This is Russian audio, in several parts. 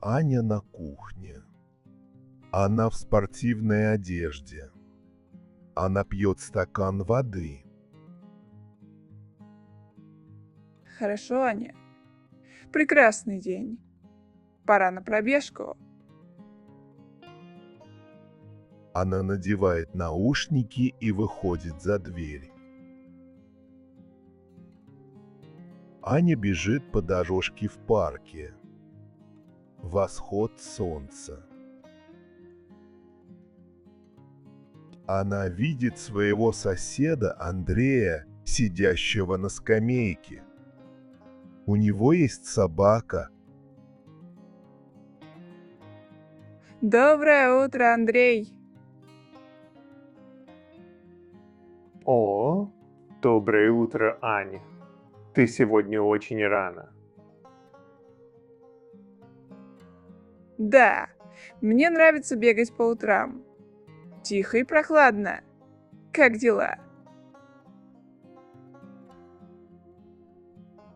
Аня на кухне. Она в спортивной одежде. Она пьет стакан воды. Хорошо, Аня. Прекрасный день. Пора на пробежку. Она надевает наушники и выходит за дверь. Аня бежит по дорожке в парке. Восход солнца. Она видит своего соседа Андрея, сидящего на скамейке. У него есть собака. Доброе утро, Андрей. О, доброе утро, Аня. Ты сегодня очень рано. Да, мне нравится бегать по утрам. Тихо и прохладно. Как дела?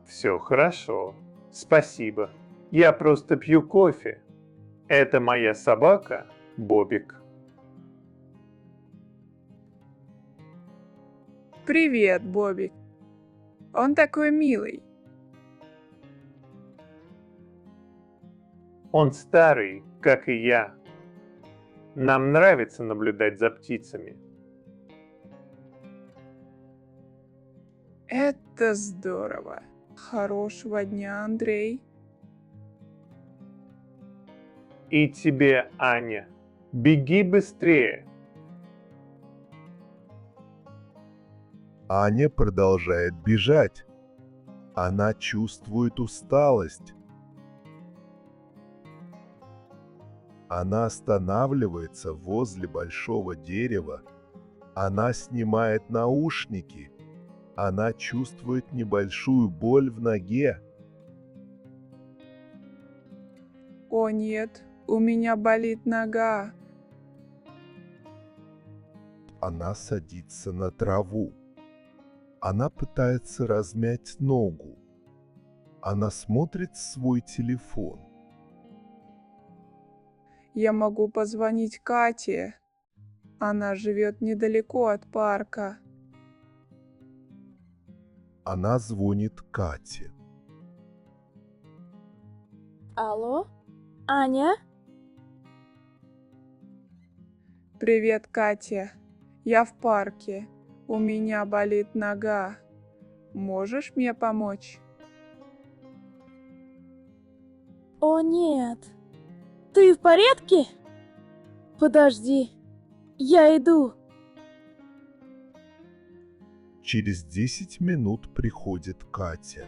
Все хорошо. Спасибо. Я просто пью кофе. Это моя собака, Бобик. Привет, Бобик. Он такой милый. Он старый, как и я. Нам нравится наблюдать за птицами. Это здорово. Хорошего дня, Андрей. И тебе, Аня, беги быстрее. Аня продолжает бежать. Она чувствует усталость. Она останавливается возле большого дерева. Она снимает наушники. Она чувствует небольшую боль в ноге. О нет, у меня болит нога. Она садится на траву. Она пытается размять ногу. Она смотрит в свой телефон. Я могу позвонить Кате. Она живет недалеко от парка. Она звонит Кате. Алло? Аня? Привет, Катя. Я в парке. У меня болит нога. Можешь мне помочь? О нет. Ты в порядке? Подожди. Я иду. Через 10 минут приходит Катя.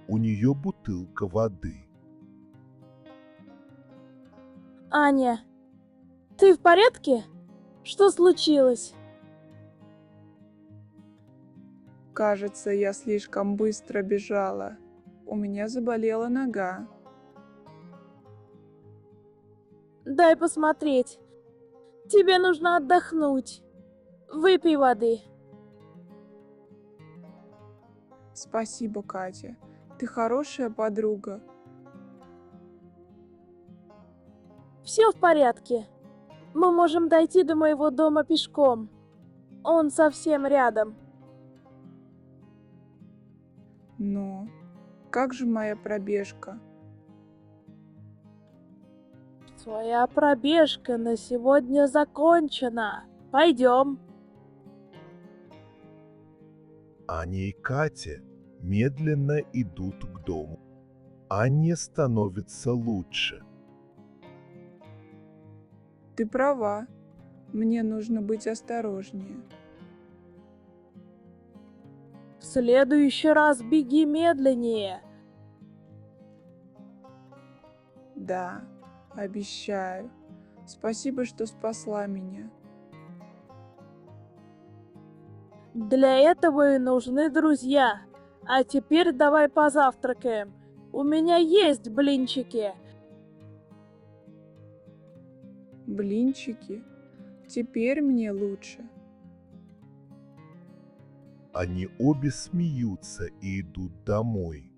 У нее бутылка воды. Аня, ты в порядке? Что случилось? Кажется, я слишком быстро бежала. У меня заболела нога. Дай посмотреть. Тебе нужно отдохнуть. Выпей воды. Спасибо, Катя. Ты хорошая подруга. Все в порядке. Мы можем дойти до моего дома пешком. Он совсем рядом. Но как же моя пробежка? Твоя пробежка на сегодня закончена. Пойдем. Аня и Катя медленно идут к дому. Ане становится лучше. Ты права. Мне нужно быть осторожнее. В следующий раз беги медленнее. Да, обещаю. Спасибо, что спасла меня. Для этого и нужны друзья. А теперь давай позавтракаем. У меня есть блинчики. Блинчики. Теперь мне лучше. Они обе смеются и идут домой.